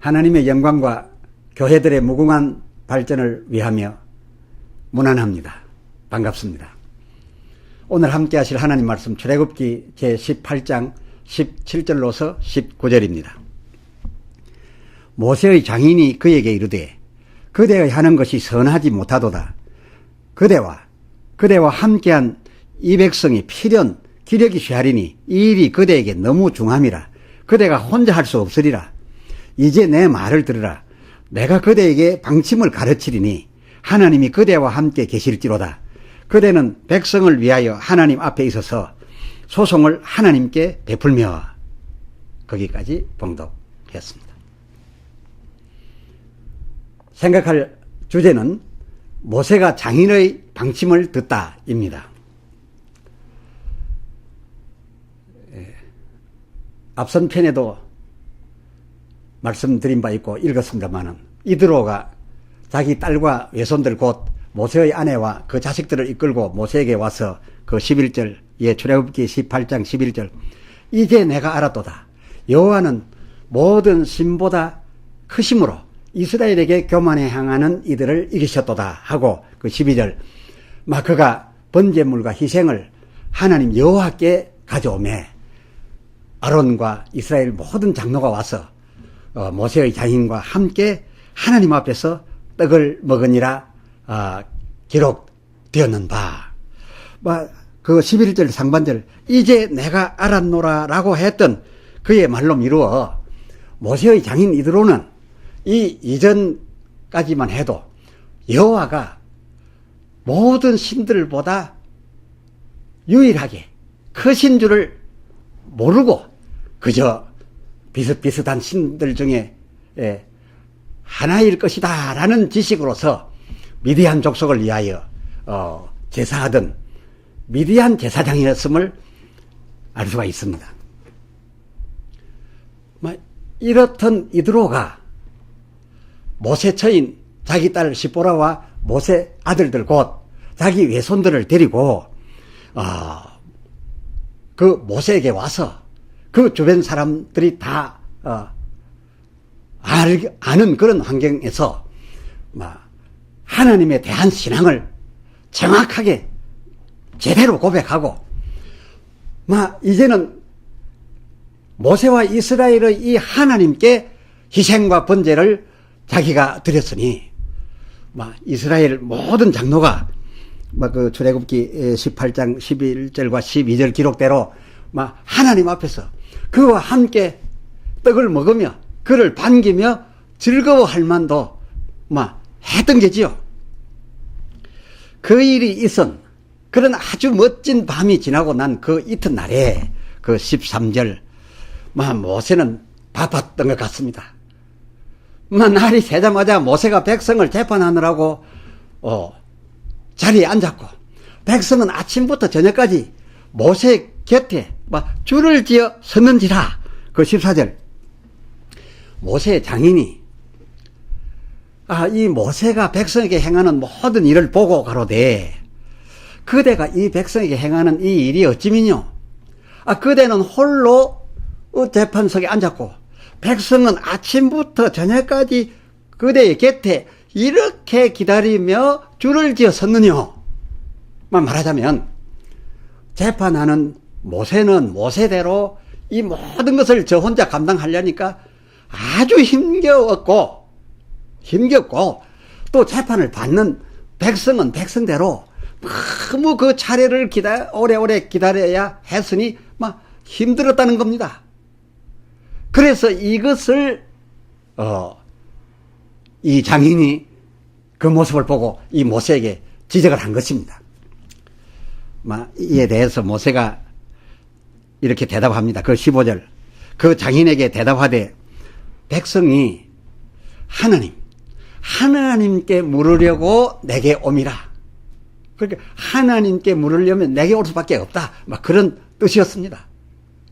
하나님의 영광과 교회들의 무궁한 발전을 위하며 문안합니다. 반갑습니다. 오늘 함께 하실 하나님 말씀 출애굽기 제18장 17절로서 19절입니다. 모세의 장인이 그에게 이르되 그대의 하는 것이 선하지 못하도다. 그대와 함께한 이 백성이 필연 기력이 쇠하리니 이 일이 그대에게 너무 중함이라. 그대가 혼자 할 수 없으리라. 이제 내 말을 들으라. 내가 그대에게 방침을 가르치리니 하나님이 그대와 함께 계실지로다. 그대는 백성을 위하여 하나님 앞에 있어서 소송을 하나님께 베풀며. 거기까지 봉독했습니다. 생각할 주제는 모세가 장인의 방침을 듣다입니다. 앞선 편에도 말씀드린 바 있고 읽었습니다마는 이드로가 자기 딸과 외손들 곧 모세의 아내와 그 자식들을 이끌고 모세에게 와서 그 11절, 출애굽기 18장 11절, 이제 내가 알았도다. 여호와는 모든 신보다 크심으로 이스라엘에게 교만에 향하는 이들을 이기셨도다 하고 그 12절, 막 그가 번제물과 희생을 하나님 여호와께 가져오매 아론과 이스라엘 모든 장로가 와서 모세의 장인과 함께 하나님 앞에서 떡을 먹으니라 기록되었는 바. 그 11절 상반절, 이제 내가 알았노라 라고 했던 그의 말로 미루어 모세의 장인 이드로는 이 이전까지만 해도 여호와가 모든 신들보다 유일하게 크신 줄을 모르고 그저 비슷비슷한 신들 중에 하나일 것이다 라는 지식으로서 미디안 족속을 위하여 제사하던 미디안 제사장이었음을 알 수가 있습니다. 이렇던 이드로가 모세 처인 자기 딸 시보라와 모세 아들들 곧 자기 외손들을 데리고 그 모세에게 와서 그 주변 사람들이 다 아는 그런 환경에서 하나님에 대한 신앙을 정확하게 제대로 고백하고 이제는 모세와 이스라엘의 이 하나님께 희생과 번제를 자기가 드렸으니 이스라엘 모든 장로가 그 출애굽기 18장 11절과 12절 기록대로 하나님 앞에서 그와 함께 떡을 먹으며 그를 반기며 즐거워할 만도 했던 게지요. 그 일이 있은 그런 아주 멋진 밤이 지나고 난 그 이튿날에 그 13절 모세는 바빴던 것 같습니다. 날이 새자마자 모세가 백성을 재판하느라고 자리에 앉았고 백성은 아침부터 저녁까지 모세 곁에 줄을 지어 섰는지라. 그 14절, 모세의 장인이 이 모세가 백성에게 행하는 모든 일을 보고 가로되 그대가 이 백성에게 행하는 이 일이 어찌미뇨. 그대는 홀로 재판석에 앉았고 백성은 아침부터 저녁까지 그대의 곁에 이렇게 기다리며 줄을 지어 섰느뇨. 말하자면 재판하는 모세는 모세대로 이 모든 것을 저 혼자 감당하려니까 아주 힘겹고 또 재판을 받는 백성은 백성대로 너무 그 차례를 오래오래 기다려야 했으니 힘들었다는 겁니다. 그래서 이것을 이 장인이 그 모습을 보고 이 모세에게 지적을 한 것입니다. 이에 대해서 모세가 이렇게 대답합니다. 그 15절, 그 장인에게 대답하되 백성이 하나님께 물으려고 내게 옴이라. 그러니까 하나님께 물으려면 내게 올 수밖에 없다. 그런 뜻이었습니다.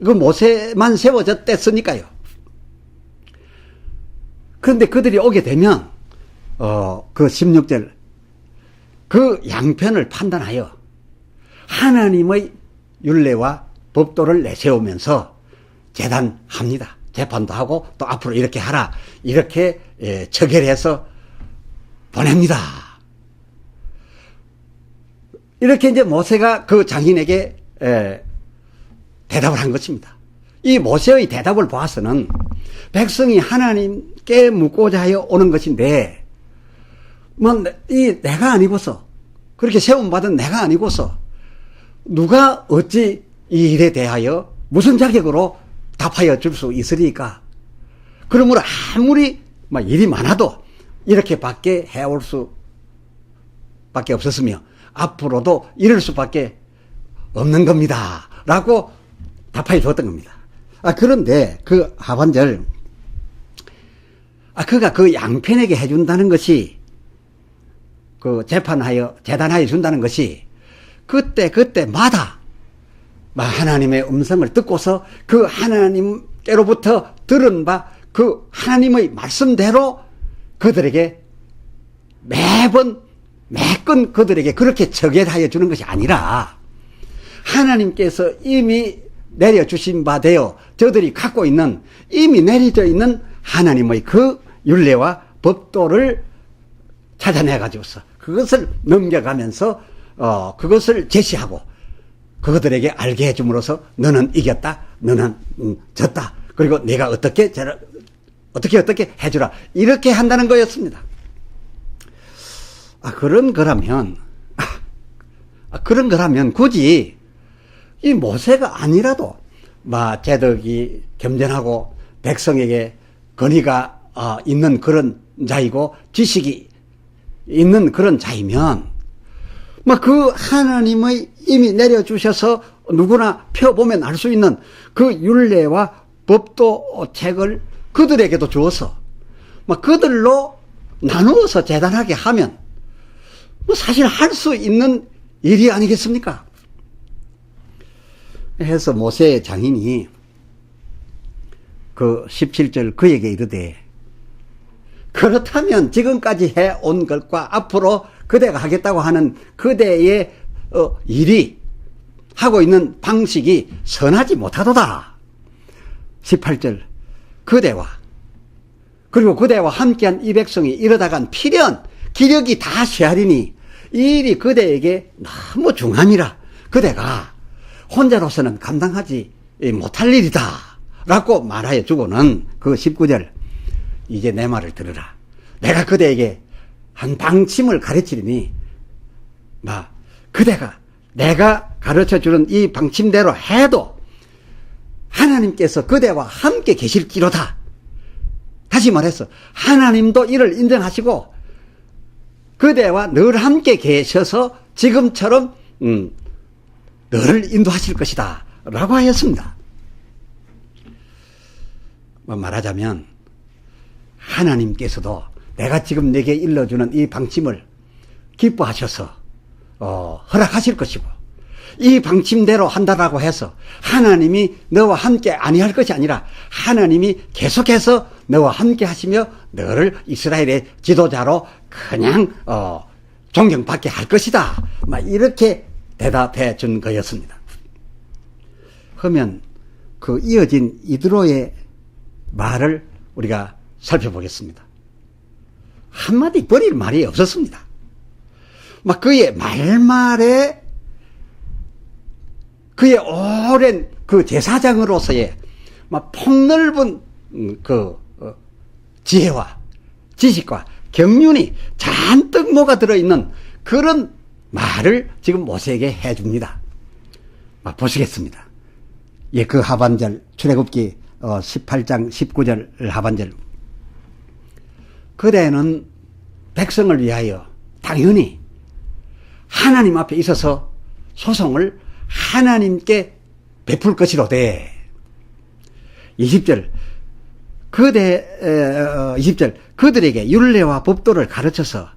그 모세만 세워졌댔으니까요. 그런데 그들이 오게 되면 그 16절, 그 양편을 판단하여 하나님의 율례와 법도를 내세우면서 재단합니다. 재판도 하고 또 앞으로 이렇게 하라. 이렇게 처결해서 보냅니다. 이렇게 이제 모세가 그 장인에게 대답을 한 것입니다. 이 모세의 대답을 보아서는 백성이 하나님께 묻고자 하여 오는 것인데, 내가 아니고서, 그렇게 세움받은 내가 아니고서, 누가 어찌 이 일에 대하여 무슨 자격으로 답하여 줄 수 있으리까? 그러므로 아무리 일이 많아도 이렇게밖에 해올 수밖에 없었으며, 앞으로도 이럴 수밖에 없는 겁니다. 라고 답하여 줬던 겁니다. 그런데 그 하반절, 그가 그 양편에게 해준다는 것이, 그 재단하여 준다는 것이, 그때마다 하나님의 음성을 듣고서 그 하나님께로부터 들은 바 그 하나님의 말씀대로 그들에게 매건 그들에게 그렇게 처결하여 주는 것이 아니라, 하나님께서 이미 내려주신 바 되어 저들이 갖고 있는, 이미 내려져 있는 하나님의 그 율례와 법도를 찾아내가지고서 그것을 넘겨가면서 그것을 제시하고 그들에게 알게 해줌으로써 너는 이겼다, 너는 졌다, 그리고 내가 어떻게 해주라, 이렇게 한다는 거였습니다. 그런 거라면 굳이 이 모세가 아니라도 제덕이 겸손하고 백성에게 권위가 있는 그런 자이고 지식이 있는 그런 자이면 그 하나님의 이미 내려주셔서 누구나 펴보면 알 수 있는 그 율례와 법도 책을 그들에게도 주어서 그들로 나누어서 재단하게 하면 사실 할 수 있는 일이 아니겠습니까? 해서 모세의 장인이 그 17절 그에게 이르되, 그렇다면 지금까지 해온 것과 앞으로 그대가 하겠다고 하는 그대의 일이 하고 있는 방식이 선하지 못하도다. 18절 그리고 그대와 함께한 이 백성이 이러다간 필연 기력이 다 쇠하리니 이 일이 그대에게 너무 중함이라 그대가 혼자로서는 감당하지 못할 일이다 라고 말하여 주고는 그 19절, 이제 내 말을 들으라. 내가 그대에게 한 방침을 가르치리니 그대가 내가 가르쳐주는 이 방침대로 해도 하나님께서 그대와 함께 계실지로다. 다시 말해서 하나님도 이를 인정하시고 그대와 늘 함께 계셔서 지금처럼 너를 인도하실 것이다 라고 하였습니다. 말하자면 하나님께서도 내가 지금 내게 일러주는 이 방침을 기뻐하셔서 허락하실 것이고, 이 방침대로 한다라고 해서 하나님이 너와 함께 아니할 것이 아니라 하나님이 계속해서 너와 함께 하시며 너를 이스라엘의 지도자로 그냥 존경받게 할 것이다, 이렇게 대답해 준 거였습니다. 그러면 그 이어진 이드로의 말을 우리가 살펴보겠습니다. 한마디 버릴 말이 없었습니다. 그의 말말에 그의 오랜 그 제사장으로서의 폭넓은 그 지혜와 지식과 경륜이 잔뜩 녹아 들어있는 그런 말을 지금 모세에게 해줍니다. 보시겠습니다. 그 하반절, 출애굽기 18장 19절 하반절. 그대는 백성을 위하여 당연히 하나님 앞에 있어서 소송을 하나님께 베풀 것이로되, 20절, 20절, 그들에게 율례와 법도를 가르쳐서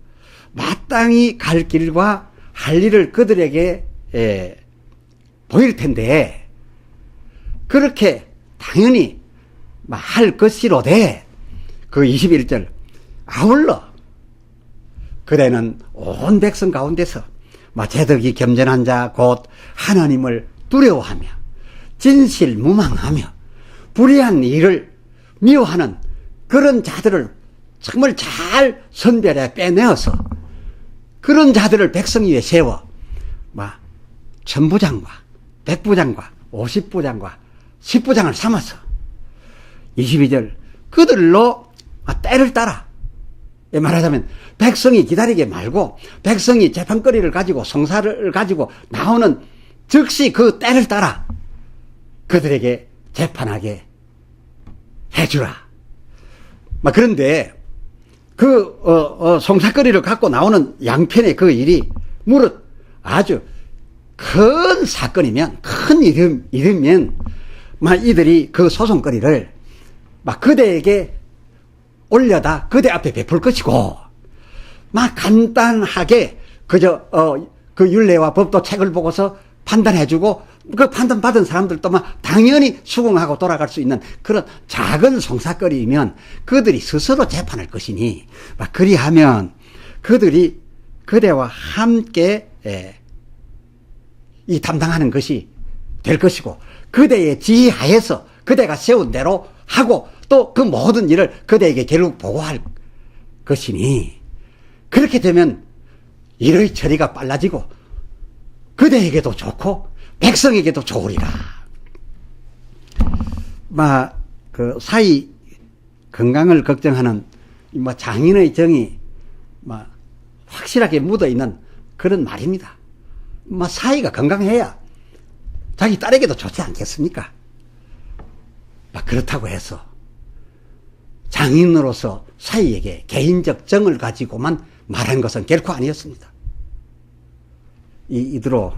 마땅히 갈 길과 할 일을 그들에게 보일 텐데, 그렇게 당연히 할 것이로되, 그 21절, 아울러 그대는 온 백성 가운데서 제덕이 겸손한 자 곧 하나님을 두려워하며 진실무망하며 불의한 일을 미워하는 그런 자들을 정말 잘 선별해 빼내어서 그런 자들을 백성 위에 세워 막 천부장과 백부장과 50부장과 10부장을 삼아서 22절 그들로 때를 따라 말하자면 백성이 기다리게 말고 백성이 재판거리를 가지고 성사를 가지고 나오는 즉시 그 때를 따라 그들에게 재판하게 해주라. 그런데 그 송사거리를 갖고 나오는 양편의 그 일이 무릇 아주 큰 사건이면 큰 일이면 이들이 그 소송거리를 그대에게 올려다 그대 앞에 베풀 것이고 간단하게 그저 그 율례와 법도 책을 보고서 판단해주고 그 판단받은 사람들도 당연히 수긍하고 돌아갈 수 있는 그런 작은 송사거리이면 그들이 스스로 재판할 것이니 그리하면 그들이 그대와 함께 이 담당하는 것이 될 것이고 그대의 지휘하에서 그대가 세운 대로 하고 또 그 모든 일을 그대에게 결국 보고할 것이니 그렇게 되면 일의 처리가 빨라지고 그대에게도 좋고 백성에게도 좋으리라. 그 사이 건강을 걱정하는 장인의 정이 확실하게 묻어 있는 그런 말입니다. 사이가 건강해야 자기 딸에게도 좋지 않겠습니까? 그렇다고 해서 장인으로서 사이에게 개인적 정을 가지고만 말한 것은 결코 아니었습니다. 이대로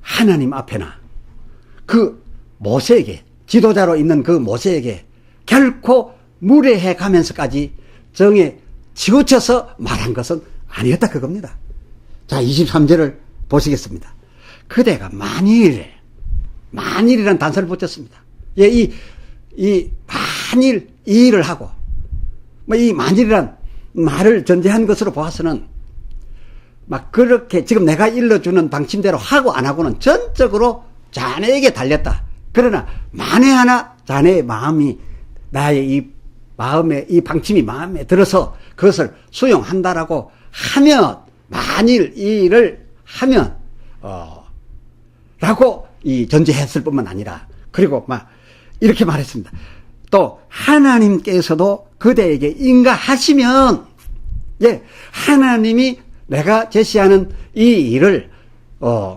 하나님 앞에나 그 모세에게 지도자로 있는 그 모세에게 결코 무례해 가면서까지 정에 치우쳐서 말한 것은 아니었다 그겁니다. 자 23절을 보시겠습니다. 그대가 만일이라는 단서를 붙였습니다. 이 만일 이 일을 하고 이 만일이란 말을 전제한 것으로 보아서는 그렇게 지금 내가 일러주는 방침대로 하고 안 하고는 전적으로 자네에게 달렸다. 그러나 만에 하나 자네의 마음이 나의 이 마음에 이 방침이 마음에 들어서 그것을 수용한다라고 하면 만일 이 일을 하면 라고 전제했을 뿐만 아니라 그리고 이렇게 말했습니다. 또 하나님께서도 그대에게 인가하시면 하나님이 내가 제시하는 이 일을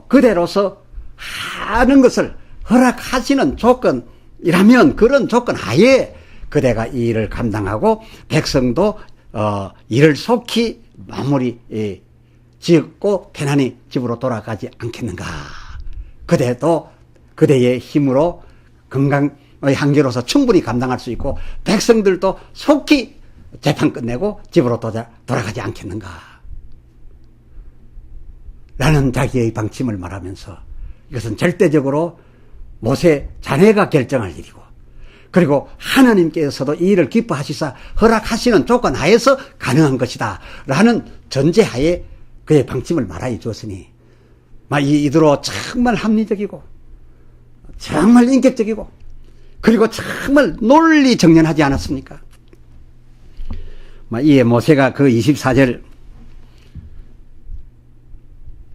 그대로서 하는 것을 허락하시는 조건이라면 그런 조건 하에 그대가 이 일을 감당하고 백성도 일을 속히 마무리 짓고 편안히 집으로 돌아가지 않겠는가. 그대도 그대의 힘으로 건강의 한계로서 충분히 감당할 수 있고 백성들도 속히 재판 끝내고 집으로 돌아가지 않겠는가 라는 자기의 방침을 말하면서 이것은 절대적으로 모세 자네가 결정할 일이고 그리고 하나님께서도 이 일을 기뻐하시사 허락하시는 조건 하에서 가능한 것이다 라는 전제하에 그의 방침을 말하여 주었으니 이대로 정말 합리적이고 정말 인격적이고 그리고 정말 논리정연하지 않았습니까? 이에 모세가 그 24절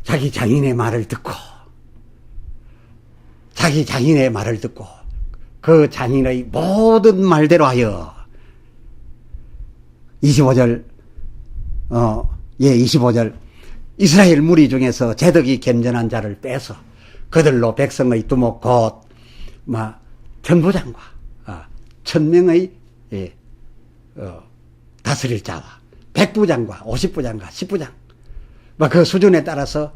자기 장인의 말을 듣고 그 장인의 모든 말대로 하여 25절 25절 이스라엘 무리 중에서 재덕이 겸전한 자를 빼서 그들로 백성의 두목 곧 천부장과 1000명의 다스릴 자와 백부장과 50부장과 10부장 그 수준에 따라서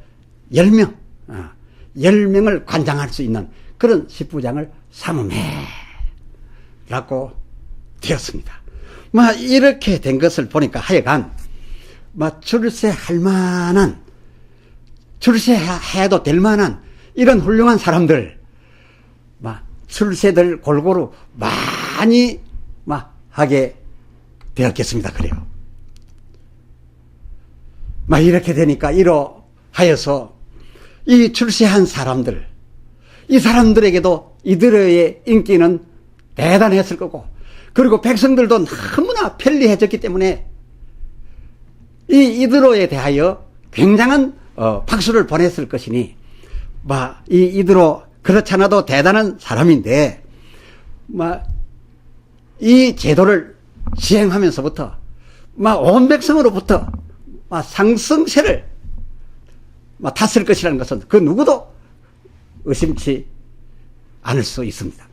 10명을 관장할 수 있는 그런 10부장을 삼음해 라고 되었습니다. 이렇게 된 것을 보니까 하여간 출세할 만한 출세해도 될 만한 이런 훌륭한 사람들 출세들 골고루 많이 하게 되었겠습니다. 그래요. 이렇게 되니까 이러하여서 이 출세한 사람들 이 사람들에게도 이드로의 인기는 대단했을 거고, 그리고 백성들도 너무나 편리해졌기 때문에 이 이드로에 대하여 굉장한 박수를 보냈을 것이니, 이 이드로 그렇잖아도 대단한 사람인데, 이 제도를 시행하면서부터 온 백성으로부터 상승세를 탔을 것이라는 것은 그 누구도 의심치 않을 수 있습니다.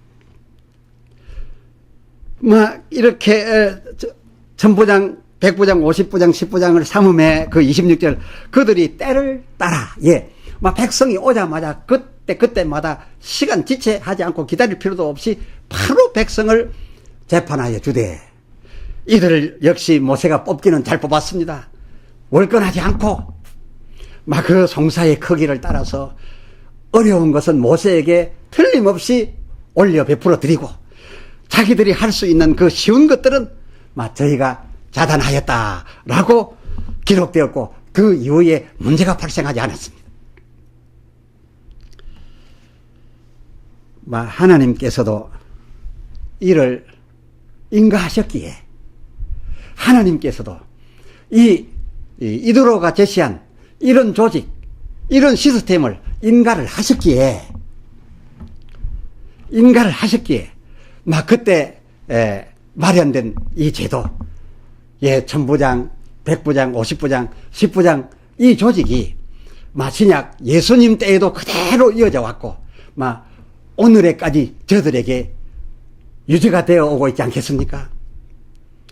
이렇게 천부장, 백부장, 50부장, 10부장을 삼음해 그 26절, 그들이 때를 따라, 백성이 오자마자 그때마다 시간 지체하지 않고 기다릴 필요도 없이 바로 백성을 재판하여 주되, 이들 역시 모세가 뽑기는 잘 뽑았습니다. 월권하지 않고 그 송사의 크기를 따라서 어려운 것은 모세에게 틀림없이 올려 베풀어 드리고, 자기들이 할 수 있는 그 쉬운 것들은 저희가 자단하였다라고 기록되었고, 그 이후에 문제가 발생하지 않았습니다. 하나님께서도 이를 인가하셨기에, 하나님께서도 이드로가 제시한 이런 조직, 이런 시스템을 인가를 하셨기에 그때 마련된 이 제도, 천부장, 백부장, 50부장, 10부장, 이 조직이 신약 예수님 때에도 그대로 이어져 왔고 오늘에까지 저들에게 유지가 되어 오고 있지 않겠습니까?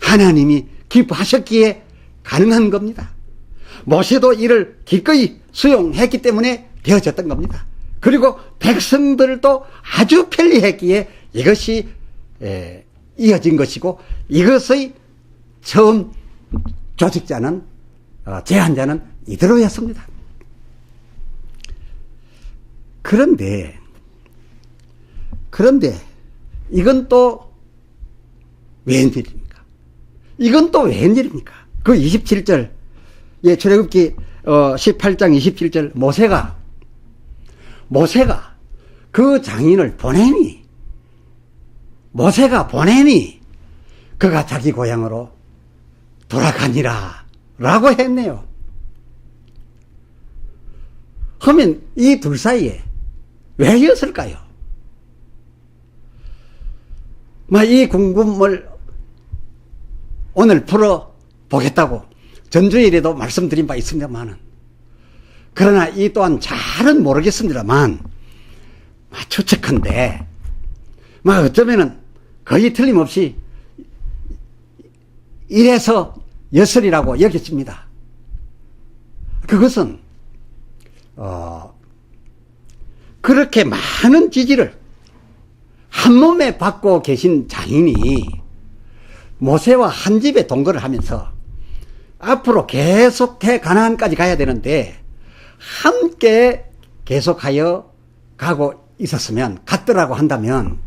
하나님이 기뻐하셨기에 가능한 겁니다. 모세도 이를 기꺼이 수용했기 때문에 되어졌던 겁니다. 그리고 백성들도 아주 편리했기에 이것이 이어진 것이고, 이것의 처음 조직자는, 제안자는 이드로였습니다. 그런데 이건 또 웬일입니까? 그 27절, 출애굽기 18장 27절, 모세가 그 장인을 보내니 그가 자기 고향으로 돌아가니라 라고 했네요. 그러면 이 둘 사이에 왜였을까요? 이 궁금을 오늘 풀어보겠다고 전주일에도 말씀드린 바 있습니다만은, 그러나 이 또한 잘은 모르겠습니다만, 추측한데, 어쩌면은 거의 틀림없이 이래서 였으리라고 여겨집니다. 그것은, 그렇게 많은 지지를 한 몸에 받고 계신 장인이 모세와 한 집에 동거를 하면서 앞으로 계속해 가나안까지 가야 되는데 함께 계속하여 가고 있었으면, 갔더라고 한다면,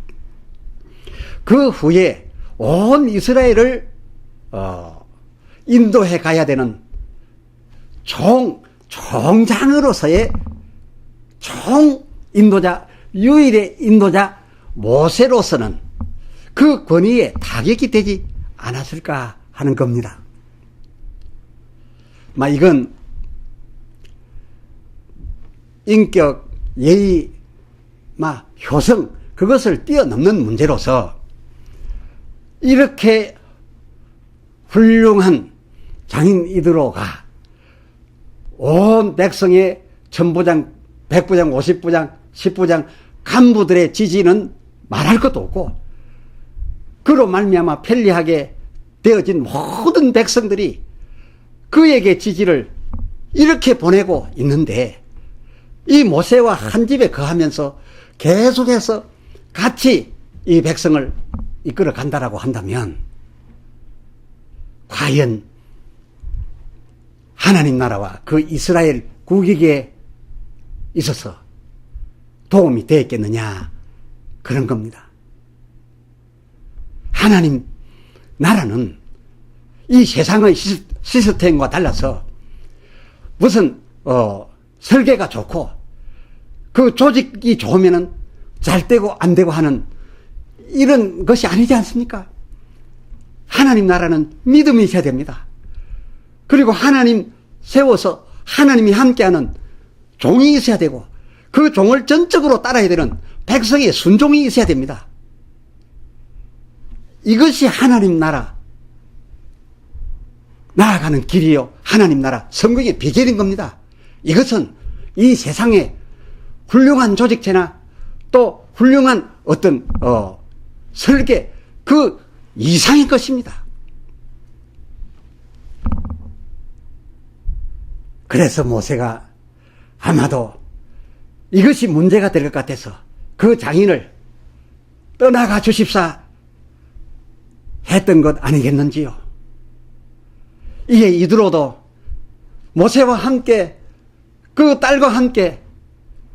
그 후에 온 이스라엘을 인도해 가야 되는 총장으로서의 인도자, 유일의 인도자 모세로서는 그 권위에 타격이 되지 않았을까 하는 겁니다. 이건 인격, 예의, 효성, 그것을 뛰어넘는 문제로서 이렇게 훌륭한 장인 이드로가 온 백성의 천부장, 백부장, 50부장, 10부장 간부들의 지지는 말할 것도 없고, 그로 말미암아 편리하게 되어진 모든 백성들이 그에게 지지를 이렇게 보내고 있는데, 이 모세와 한 집에 거하면서 계속해서 같이 이 백성을 이끌어 간다라고 한다면, 과연 하나님 나라와 그 이스라엘 국익에 있어서 도움이 되었겠느냐, 그런 겁니다. 하나님 나라는 이 세상의 시스템과 달라서 무슨 설계가 좋고 그 조직이 좋으면은 잘 되고 안 되고 하는 이런 것이 아니지 않습니까? 하나님 나라는 믿음이 있어야 됩니다. 그리고 하나님 세워서 하나님이 함께하는 종이 있어야 되고 그 종을 전적으로 따라야 되는 백성의 순종이 있어야 됩니다. 이것이 하나님 나라 나아가는 길이요, 하나님 나라 성공의 비결인 겁니다. 이것은 이 세상에 훌륭한 조직체나 또 훌륭한 어떤 설계 그 이상의 것입니다. 그래서 모세가 아마도 이것이 문제가 될 것 같아서 그 장인을 떠나가 주십사 했던 것 아니겠는지요. 이에 이드로도 모세와 함께 그 딸과 함께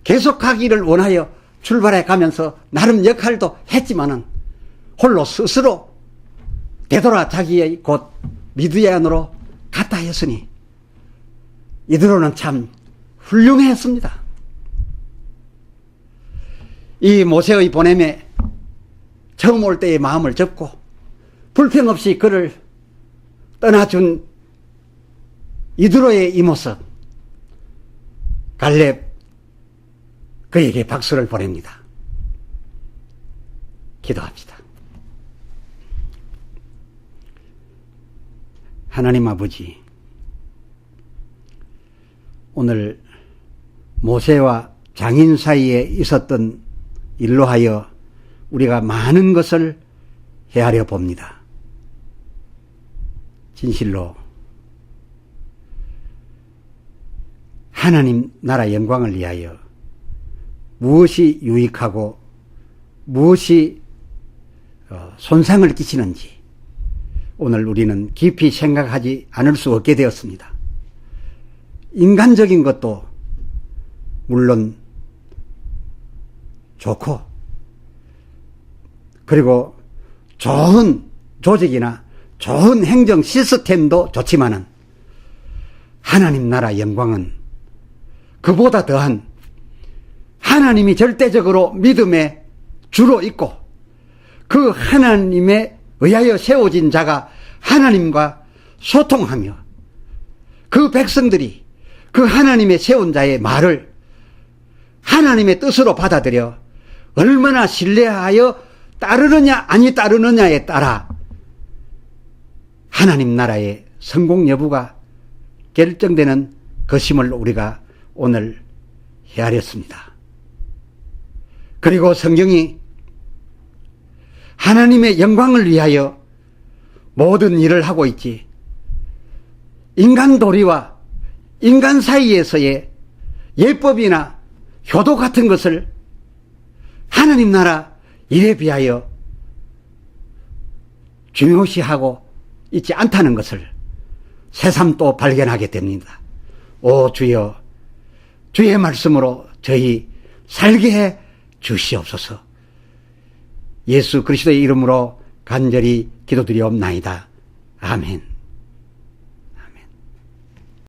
계속하기를 원하여 출발해 가면서 나름 역할도 했지만은 홀로 스스로 되돌아 자기의 곧 미드얀으로 갔다 했으니 이드로는 참 훌륭했습니다. 이 모세의 보냄에 처음 올 때의 마음을 접고 불평 없이 그를 떠나준 이드로의 이모습 갈렙 그에게 박수를 보냅니다. 기도합시다. 하나님 아버지, 오늘 모세와 장인 사이에 있었던 일로 하여 우리가 많은 것을 헤아려 봅니다. 진실로 하나님 나라 영광을 위하여 무엇이 유익하고 무엇이 손상을 끼치는지 오늘 우리는 깊이 생각하지 않을 수 없게 되었습니다. 인간적인 것도 물론 좋고 그리고 좋은 조직이나 좋은 행정 시스템도 좋지만은 하나님 나라 영광은 그보다 더한 하나님이 절대적으로 믿음에 주로 있고 그 하나님에 의하여 세워진 자가 하나님과 소통하며 그 백성들이 그 하나님의 세운 자의 말을 하나님의 뜻으로 받아들여 얼마나 신뢰하여 따르느냐 아니 따르느냐에 따라 하나님 나라의 성공 여부가 결정되는 것임을 우리가 오늘 헤아렸습니다. 그리고 성경이 하나님의 영광을 위하여 모든 일을 하고 있지 인간 도리와 인간 사이에서의 예법이나 효도 같은 것을 하나님 나라 일에 비하여 중요시하고 있지 않다는 것을 새삼 또 발견하게 됩니다. 오 주여, 주의 말씀으로 저희 살게 해 주시옵소서. 예수 그리스도의 이름으로 간절히 기도드리옵나이다. 아멘.